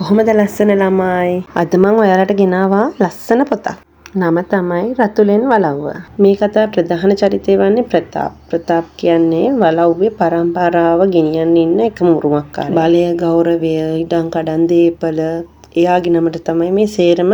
කොහොමද ලස්සන ළමයි? අද මම ඔයාලට ගෙනාවා ලස්සන පොතක්. නම තමයි රතුලෙන් වලව්ව. මේ කතාවේ ප්‍රධාන චරිතය වන්නේ ප්‍රතාප්. ප්‍රතාප් කියන්නේ වලව්වේ පරම්පරාව ගෙනියන්න ඉන්න එක මුරුමක්කාරයෙක්. බලය, ගෞරවය, ඉඩම් කඩම් දීපල එයාගේ නමට තමයි මේ සේරම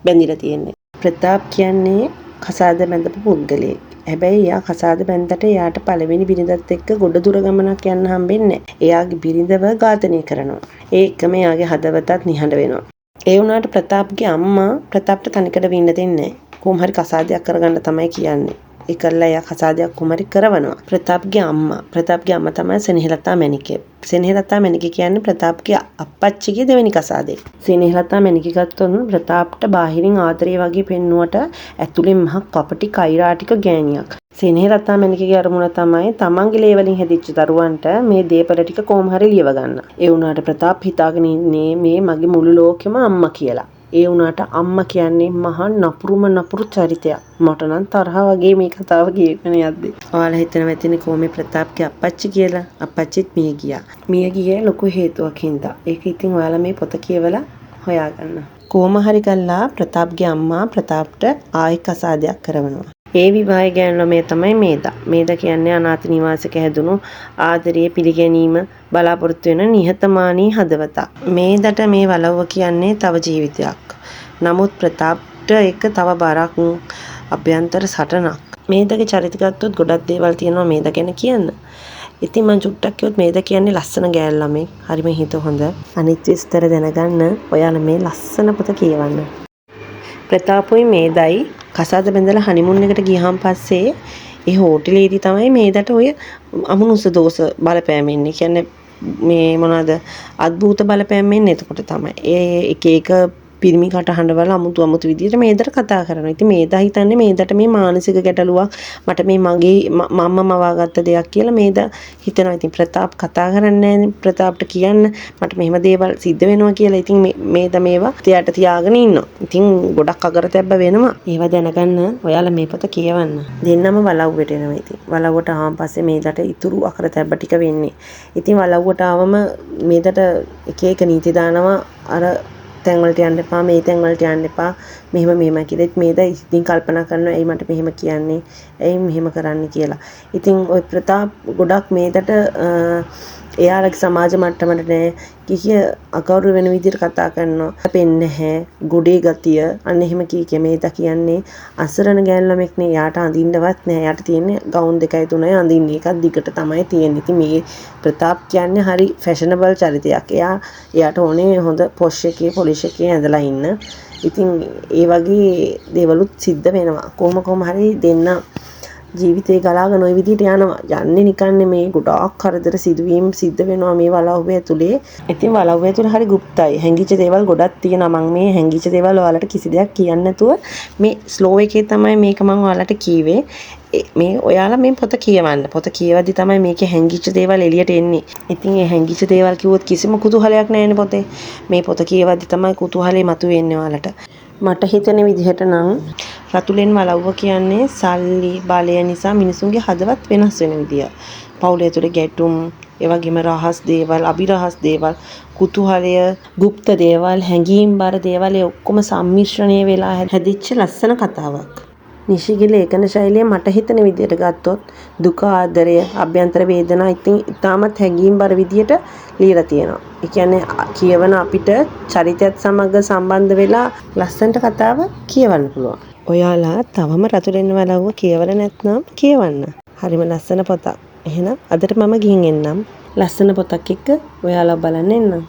බැඳිලා තියෙන්නේ. ප්‍රතාප් කියන්නේ කසාද බැඳපු පුද්ගලයෙක්. හැබැයි එයා කසාද බැඳට එයාට පළවෙනි බිරිඳත් එක්ක ගොඩ දුර ගමනක් යන්න හම්බෙන්නේ නැහැ. එයාගේ බිරිඳව ඝාතනය කරනවා. ඒකම එයාගේ හදවතත් නිහඬ වෙනවා. ඒ වුණාට ප්‍රතාප්ගේ අම්මා ප්‍රතාප්ට තනිකර වෙන්න දෙන්නේ නැහැ. කොහොම හරි කසාදයක් කරගන්න තමයි කියන්නේ. ඒ කළා එයා කසාදයක් කොහොම හරි කරවනවා. ප්‍රතාප්ගේ අම්මා තමයි සෙනෙහලතා මැණිකේ. සෙනෙහලතා මැණිකේ කියන්නේ ප්‍රතාප්ගේ අප්පච්චිගේ දෙවෙනි කසාදේ. සෙනෙහලතා මැණිකේ ගත්තොත් ප්‍රතාප්ට බාහිරින් ආදරේ වගේ පෙන්නුවට ඇතුලෙන් මහ කපටි කෛරාටික ගෑණියක්. සෙනෙහලතා මැණිකේගේ අරමුණ තමයි තමන්ගේ ලේ වලින් හැදිච්ච දරුවන්ට මේ දේපල ටික කොහොම හරි ලියව ගන්න. ඒ වුණාට ප්‍රතාප් හිතාගෙන ඉන්නේ මේ මගේ මුළු ලෝකෙම අම්මා කියලා. ඒ වුණාට අම්මා කියන්නේ මහා නපුරු චරිතයක්. මට නම් තරහ වගේ මේ කතාව කියගෙන යද්දි. ඔයාලා හිතනවා ඇතිනේ කොහොමද ප්‍රතාප්ගේ අප්පච්චි කියලා. අප්පච්චිත් මිය ගියා. මිය ගියේ ලොකු හේතුවක් හින්දා. ඒක ඉතින් ඔයාලා මේ පොත කියවලා හොයාගන්න. කොහොම හරි කළා ප්‍රතාප්ගේ අම්මා ප්‍රතාප්ට ආයෙ කසාදයක් කරවනවා. ඒ විවාහය ගැන ළමය තමයි මේදා. මේදා කියන්නේ අනාථ නිවාසයක හැදුණු ආදරයේ පිළිගැනීම බලාපොරොත්තු වෙන නිහතමානී හදවතක්. මේදට මේ වලව්ව කියන්නේ තව ජීවිතයක්. නමුත් ප්‍රතාප්ට ඒක තව බරක් අභ්‍යන්තර සටනක්. මේදගේ චරිත ගත්තොත් ගොඩක් දේවල් තියෙනවා මේද ගැන කියන්න. ඉතින් මම චුට්ටක් කිව්වොත් මේද කියන්නේ ලස්සන ගෑල් ළමෙක්. හරිම හිත හොඳ. අනිත් විස්තර දැනගන්න ඔයාලා මේ ලස්සන පොත කියවන්න. ප්‍රතාපුයි මේදයි කසාද බැඳලා හනිමුන් එකට ගියහම පස්සේ ඒ හෝටලේදී තමයි මේදට ඔය අමනුෂ්‍ය දෝෂ බලපෑම් එන්නේ. කියන්නේ මේ මොනවාද අద్භූත බලපෑම් එන්නේ එතකොට තමයි. ඒ එක පිරිමි කටහඬවල අමුතු විදියට මේදට කතා කරනවා. ඉතින් මේදා හිතන්නේ මේදට මේ මානසික ගැටලුවක් මට මේ මගේ මම්ම මවාගත්ත දෙයක් කියලා මේදා හිතනවා. ඉතින් ප්‍රතාප් කතා කරන්නේ නැහැ. ප්‍රතාප්ට කියන්න මට මෙහෙම දේවල් සිද්ධ වෙනවා කියලා. ඉතින් මේදා මේවා තියාට තියාගෙන ඉන්නවා. ඉතින් ගොඩක් අගරතැබ්බ වෙනවා. ඒවා දැනගන්න ඔයාලා මේ පොත කියවන්න. දෙන්නම වලව්වට එනවා. ඉතින් වලව්වට ආවන් පස්සේ මේදට ඉතුරු අගරතැබ්බ ටික වෙන්නේ. ඉතින් වලව්වට ආවම මේදට එක නීති දානවා අර තැන් වලට යන්න එපා මේ තැන් වලට යන්න එපා මෙහෙම කියලා. ඉතින් මේද ඉතින් කල්පනා කරනවා ඇයි මට මෙහෙම කියන්නේ ඇයි මෙහෙම කරන්නේ කියලා. ඉතින් ওই ප්‍රතාප් ගොඩක් මේදට එයාලගේ සමාජ මට්ටමට නෑ කිය අකවුරු වෙන විදිහට කතා කරනවා. පෙන්නේ නැහැ ගොඩේ ගතිය අන්න එහෙම කීකේ මේද කියන්නේ අසරණ ගෑනු ළමෙක් නේ. යාට අඳින්නවත් නෑ. යාට තියෙන්නේ ගවුන් 2යි 3යි අඳින්නේ. එකක් දිගට තමයි තියෙන්නේ. ඉතින් මේ ප්‍රතාප් කියන්නේ හරි ෆැෂනබල් චරිතයක්. එයාට ඕනේ හොඳ පොෂ් එකේ පොලිෂ් එකේ ඇඳලා ඉන්න. ඉතින් ඒ වගේ දේවලුත් සිද්ධ වෙනවා. කොහොම හරි දෙන්න ජීවිතේ ගලාගෙන ওই විදිහට යනවා. යන්නේ නිකන් නෙමේ ගොඩාක් කරදර සිදුවීම් සිද්ධ වෙනවා මේ වලව්වේ ඇතුලේ. ඉතින් වලව්වේ ඇතුලේ හරි গুপ্তයි. හැංගිච්ච දේවල් ගොඩක් තියෙනවා. මම මේ හැංගිච්ච දේවල් ඔයාලට කිසි දෙයක් කියන්නේ නැතුව මේ ස්ලෝ එකේ තමයි මේක මම ඔයාලට කීවේ. මේ ඔයාලා මේ පොත කියවන්න. පොත කියවද්දි තමයි මේකේ හැංගිච්ච දේවල් එළියට එන්නේ. ඉතින් මේ හැංගිච්ච දේවල් කිව්වොත් කිසිම කුතුහලයක් නැහැනේ පොතේ. මේ පොත කියවද්දි තමයි කුතුහලේ මතුවෙන්නේ ඔයාලට. මට හිතෙන විදිහට නම් රතුලෙන් වලව්ව කියන්නේ සල්ලි බලය නිසා මිනිසුන්ගේ හදවත් වෙනස් වෙන විදිය. පවුලේ තුල ගැටුම්, ඒ වගේම රහස් දේවල්, අභිරහස් දේවල්, කුතුහලය, গুপ্ত දේවල්, හැඟීම්බර දේවල් ඔක්කොම සම්මිශ්‍රණය වෙලා හැදිච්ච ලස්සන කතාවක්. නිශිගේ ලේඛන ශෛලිය මට හිතෙන විදිහට ගත්තොත් දුක, ආදරය, අභ්‍යන්තර වේදනා ඉතින් ඉතාමත් හැඟීම්බර විදිහට ලියලා තියෙනවා. ඒ කියන්නේ කියවන අපිට චරිතයත් සමග සම්බන්ධ වෙලා ලස්සනට කතාව කියවන්න පුළුවන්. ඔයාලා තවම රතුලෙන් වලව්ව කියවලා නැත්නම් කියවන්න. හරිම ලස්සන පොතක්. එහෙනම් අදට මම ගිහින් එන්නම්. ලස්සන පොතක් එක්ක ඔයාලා බලන්න එන්නම්.